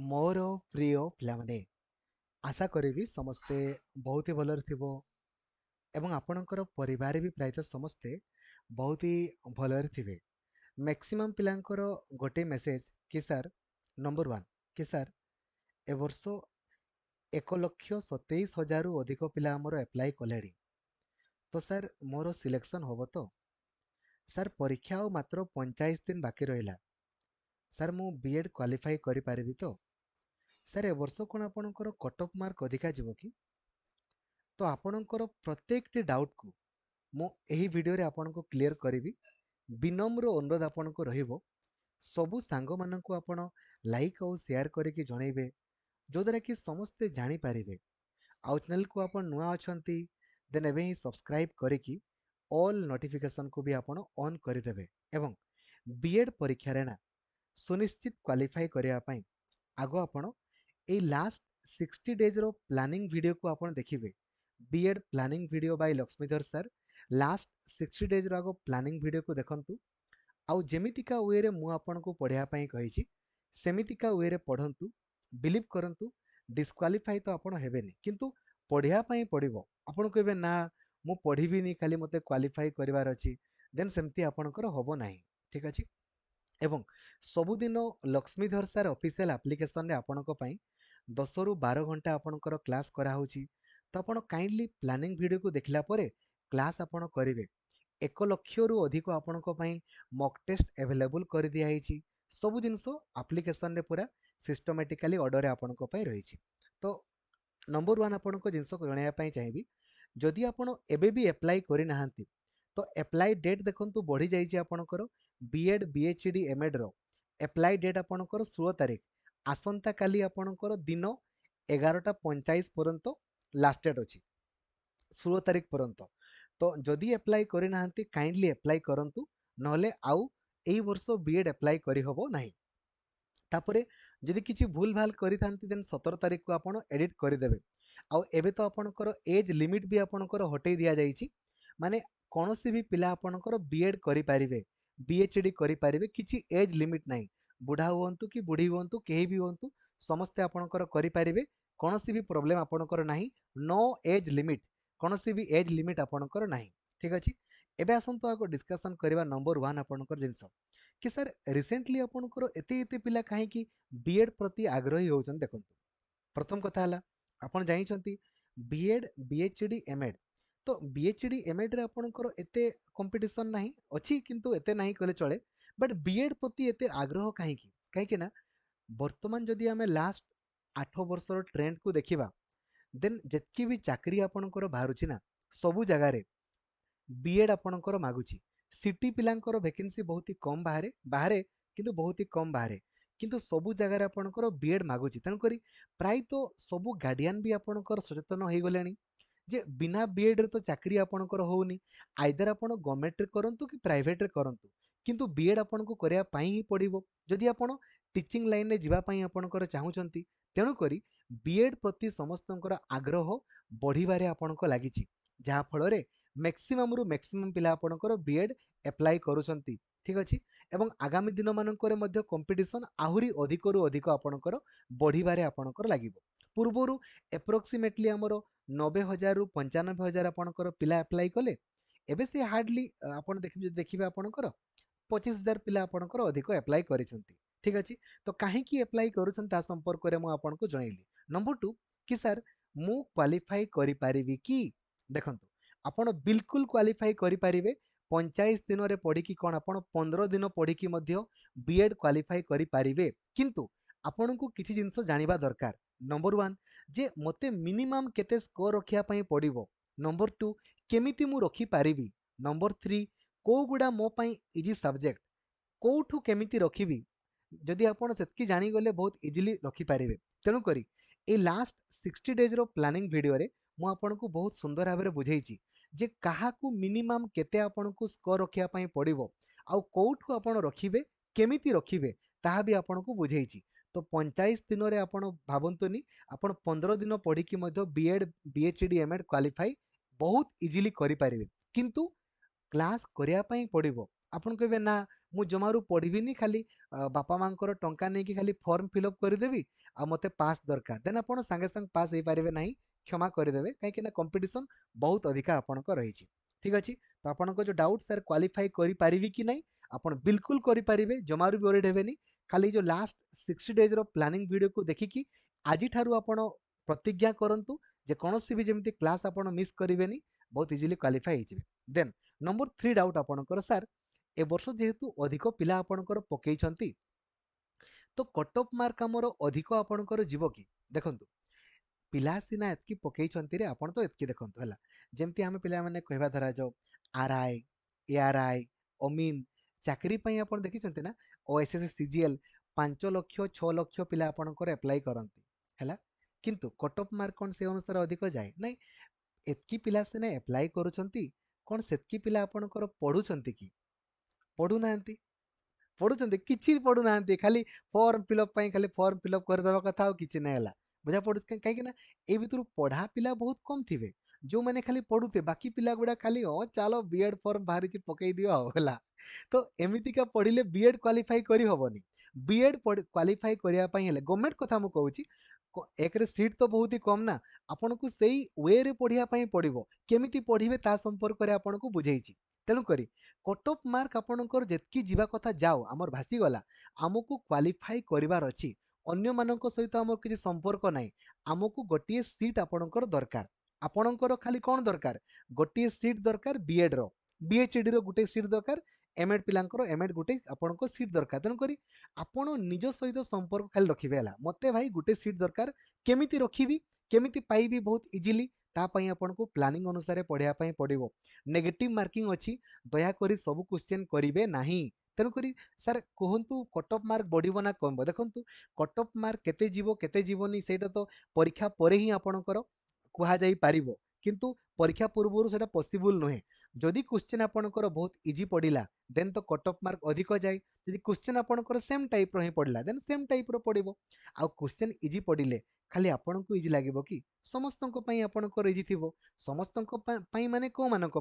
मोर प्रिय पिलामाने आशा करी समस्ते बहुत ही भलरे थिबो एवं आपणकर परिवार भी प्रायतः समस्ते बहुत ही भलरे थिबे। मैक्सिमम पिलांकर गोटे मेसेज कि सर नंबर वन कि सर ए वर्ष 1,27,000 रु अधिक पिला हमर अप्लाई कलेडी तो सर मोर सिलेक्शन होबो तो सर परीक्षा और मात्र 45 दिन बाकी रहिला सर मु बीएड क्वालिफाई करि पारिबी तो सर ए वर्ष कोन आपणकर कट ऑफ मार्क अधिका जीवो कि तो आपणकर प्रत्येकटी डाउट को मु एही वीडियो रे आपनको क्लियर करिवि। विनम्र अनुरोध आपनको रहिबो सबु सांग माननको आपण लाइक और शेयर करके जणैबे जो द्वारा कि समस्ते जानि पारिबे। आउ चैनल को आपण नुआ अछंती देन एबे ही सब्सक्राइब करिकी ऑल नोटिफिकेशन को भी आपण ऑन करि देबे एवं बीएड परीक्षा रे ना सुनिश्चित क्वालिफाई करिया पई आगो आपण ए लास्ट 60 डेज रो प्लानिंग वीडियो को आपण देखिबे। BEd planning video by Laxmidhar sir last 60 days रो आगो प्लानिंग वीडियो को देखंतु आउ जेमितिका वे रे मु आपनको पढ़िया पई कहिछि सेमितिका वे रे पढ़ंतु। बिलीव करंतु डिस्क्वालिफाई तो आपण हेबेनी किंतु पढ़िया पई पड़िबो आपण कहबे ना मु पढ़िबिनी खाली मते क्वालिफाई करिवार अछि देन सेमति आपणकर होबो नाही। ठीक अछि एवं सबुदिन लक्ष्मीधर सार ऑफिशियल एप्लिकेशन रे आपणको पई 10 रु 12 घंटा आपणकर क्लास करा होछि तो आपण काइंडली प्लानिंग वीडियो को देखला परे क्लास आपण करिवे। 1 लाख रु अधिक आपणको पई मॉक टेस्ट अवेलेबल कर दिया हिछि सब जिंसो एप्लिकेशन रे पूरा सिस्टमैटिकली ऑर्डर रे आपणको पई रहिछि। तो नंबर 1 आपणको जिंसो जणाया पई चाहिबी जदि आपण एबे भी अप्लाई करि नाहंती तो अप्लाई डेट देखंतु बढ़ी जाइछि आपणकर बीएड बीएचडी एमएड रो अप्लाई डेट आपणकर 16 तारिख आसंता काली आपणकर दिन 11:45 पर्यंत लास्ट डेट अछि 16 तारिख पर्यंत। तो जदि अप्लाई करि नाहंती काइंडली अप्लाई करंतु नहले आउ एई वर्ष बीएड अप्लाई करि होबो नाही। तापरे जदि किछि भूल भाल करि थांती देन 17 तारिख को आपण एडिट करि देबे। आउ एबे तो आपणकर एज लिमिट भी आपणकर हटै दिया जाइछि माने कोनोसी भी पिला आपणकर बीएड करि पारिबे बीएचडी करि पारिबे किछि एज लिमिट नाही। बुढ़ा हुअंतु कि बुढ़ी हुअंतु केही भी हुअंतु समस्ते आपणकर करि पारिबे कोनोसी भी प्रॉब्लम आपणकर नाही। नो एज लिमिट कोनोसी भी एज लिमिट आपणकर नाही। ठीक अछि एबे आसंतु आको डिस्कशन करिवा नंबर 1 आपणकर जिंस कि सर रिसेंटली आपणकर एते एते पिला काहे कि बीएड प्रति आग्रही होउछन देखंतु। प्रथम कथा हला आपण जानिछंती बीएड बीएचडी एमएड तो बीएचडी एमएड रे आपणकर एते कंपटीशन नाही अछि किंतु एते नाही कहले चले बट बीएड प्रति एते आग्रह काहे कि ना वर्तमान जदि हमें लास्ट 8 वर्षर ट्रेंड को देखिबा देन जेतकी भी चाकरी आपणकर बाहरुछि ना सबु जगह रे बीएड आपणकर मागुछि। सिटी पिलांकर वैकेंसी बहुत ही कम बाहरे बाहरे किंतु बहुत ही कम बाहरे किंतु सबु जगह रे आपणकर बीएड मागुछि तेनु करी प्राय तो सबु गार्डियन भी आपणकर सचेतन होई गलेनी जे बिना बीएड रे तो चाकरी आपणकर होउनी आइदर आपण गवर्नमेंट रे करंतु कि प्राइवेट रे करंतु किंतु बीएड आपणको करिया पई ही पड़िबो जदि आपण टीचिंग लाइन रे जिबा पई आपणकर चाहुचंती तेनु करी बीएड प्रति समस्तंकर आग्रह बढ़िबारे आपणको लागिछि जहा फल रे मैक्सिमम रु मैक्सिमम पिला आपणकर बीएड अप्लाई करूछंती। ठीक अछि एवं आगामी दिन मानकर मध्य कंपटीशन आहुरी अधिक रु अधिक आपणकर बढ़िबारे आपणकर लागिबो। पूर्वरु एप्रोक्सीमेटली हमर 90,000 रु 95,000 आपणकर पिला अप्लाई कले एबे से हार्डली आपण देखिबे आपणकर 25,000 पिला आपणकर अधिक अप्लाई करिसंती। ठीक अछि तो काहे की अप्लाई करूछन ता संपर्क रे मु आपनको जणैली। नंबर 2 कि सर मु क्वालिफाई करि पारिबी कि देखंतु आपण बिल्कुल क्वालिफाई करि पारिबे 45 दिन रे पढ़ी कि कोन आपण 15 दिन पढ़ी कि मध्य बीएड क्वालिफाई करि पारिबे किंतु आपनको किछि जिंस जानिबा दरकार। नंबर 1 जे मते मिनिमम केते स्कोर रखिया पई पड़िबो। नंबर 2 केमिति मु रखि पारिबी। नंबर 3 को गुडा मो पई इजी सब्जेक्ट कोठु केमिति रखिबी जदि आपण सेतकी जानि गले बहुत इजीली रखि पारिबे। तेनु करी ए लास्ट 60 डेज रो प्लानिंग वीडियो रे मु आपनको बहुत सुंदर भाबरे बुझेइछि जे काहाकू मिनिमम केते आपनको स्कोर रखिया पई पड़िबो आउ कोठु आपण रखिबे केमिति रखिबे ताहा भी आपनको बुझेइछि। तो 45 दिन रे आपण भाबंतुनी आपण 15 दिन पढ़ी कि मध्य बीएड बीएचडी एमएड क्वालिफाई बहुत इजीली करि पारिबे किंतु क्लास करिया पई पड़िबो। आपण कहबे ना मु जमारू पढ़िबिनी खाली बापा मांकर टंका नहीं खाली फॉर्म फिलअप करदेवी आ मते पास दरकार देन आपण संगे संग पास हो पारे नहीं क्षमा करदेवे कहीं कंपटीशन बहुत अधिका आपंक रही ठीक अच्छे तो आपन जो डाउट सर क्वालिफाई करि कि नहीं आपण बिल्कुल करें जमारू भी ओरिड हेनी खाली जो लास्ट 60 डेज रो प्लानिंग वीडियो को देखिकी आज ठारू आपण प्रतिज्ञा करंतु जे कौनसी भी जमी क्लास आप मिस करेंगे बहुत इजिली क्वालिफाई हो देन नंबर 3 डाउट आपंकर सर ए वर्ष जेहेतु अधिक पिला आपंकर पकई तो कट ऑफ मार्क आमर अधिक आपंकर जीव कि देखु पिला सीना एतकी पकई आपन तो एतकी देखु है जमती आम पिला माने कहवा धरा जाओ आरआई एआरआई अमीन चाकरी आप देखी ना ओएसएस सीजीएल 5 लक्ष 6 लक्ष पिला आपंकर एप्लाई करती है किंतु कट ऑफ मार्क कौन से अनुसार अधिक जाए ना एतकी पिला सीना एप्लाई करुँच कौन सेतकी पिला आपंकर पढ़ुंट कि पढ़ुना पढ़ुं कि पढ़ुना खाली फॉर्म फिलअप खाली फॉर्म फिलअप करदेवा कथा और किसी ना है बुझा पड़ू कहीं ए भर पढ़ा पिला बहुत कम थे जो मैंने खाली पढ़ुते बाकी पिला गुड़ा खाली हाँ चलो बीएड फॉर्म बाहरी पकई दियो है तो एमतीका पढ़ले बीएड क्वालिफाई करहबनी बीएड क्वालिफाई करने गवर्नमेंट कथा मुझे कहूँ एक सीट तो बहुत ही कम ना आपन को सही वे रे पढ़ाई पड़ो केमी पढ़े ता संपर्क में आपन को बुझे तेणुक कट ऑफ मार्क आपंकर जितकी जीवा कथा जाओ आमर भासीगला आमको क्वालिफाई करार अच्छी अन्य मानक सहित आम किसी संपर्क ना आमको गोटे सीट आपणकर दरकार आपणकर खाली कौन दरकार गोटे सीट दरकार बीएड रो बीएचडी रो गोटे सीट दरकार एमएड पिलांकर एमएड गोटे आपणको सीट दरकार तेणुक आपण निज सहित संपर्क खाली रखिबे मते भाई गोटे सीट दरकार केमिति रखिबी केमिति पाइबी बहुत इजिली तापाई आपन को प्लानिंग अनुसार पढ़ाई पड़ो नेगेटिव मार्किंग अच्छी दयाकोरी सब क्वेश्चन करेंगे नहीं तेणुक सर कहतु कट ऑफ मार्क बढ़ो ना कम देखु कट ऑफ मार्क केते जीवो केते जीवनी सेटा तो परीक्षा पर ही आपणकर कहुई पार किंतु परीक्षा पूर्व से पॉसिबल नुहे जदि क्वेश्चन आपणकर बहुत इजी पड़ा देन तो कट ऑफ मार्क अधिक जाए जदि क्वेश्चन आपणकर सेम टाइप रो ही पड़ा देन सेम टाइप रो पड़ो आउ क्वेश्चन इजी पड़े खाली आपन को इजी लगे कि समस्त आपणकर इजी थी समस्त माने को मानक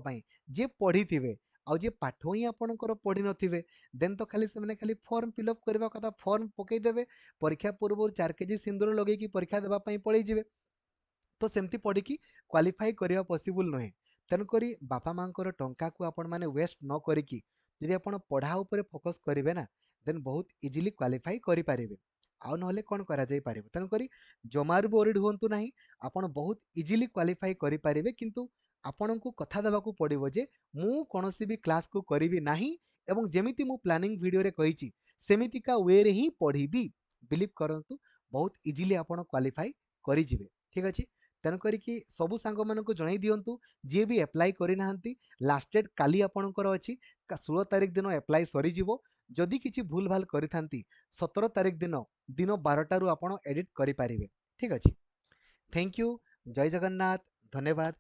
जे पढ़ी थे आउ जे पाठ ही आपणकर पढ़ी नथिबे देन तो खाली से खाली फॉर्म फिलअप करबा कथा फॉर्म पकई देबे परीक्षा पूर्व 4 केजी सिंदूर लगे परीक्षा देबा पड़े जिवे तो सेमती पढ़ी क्वालिफाई करवा पॉसिबल नुहे तेणुक बापा माँ टंका को आपण मैंने वेस्ट न करी जदि आप पढ़ा उपर फोकस करेंगे ना देन बहुत इजिली क्वालिफाई करें आउ ना कौन कर तेणुक जमार भी ओरिड हूँ ना आपड़ बहुत इजिली क्वालिफाई करें किंतु आपण को कथा देवाक पड़ो जे मु कौन भी क्लास को करी ना एवं जमीती मु प्लानिंग वीडियो रे कही सेमितिका वे रे ही पढ़ी बिलीव करंतु बहुत इजिली आपण क्वालिफाई करि जिवे ठीक अच्छे तेणुक सबू सांग मान जन दिंतु जी भी एप्लाई करना लास्ट डेट काली आपणकर अच्छी 16 तारिख दिन एप्लाई सरीज जदि किसी भूल भाल करी 17 तारिख दिन दिन 12 आप एडिट करें ठीक अच्छे थैंक यू जय जगन्नाथ धन्यवाद।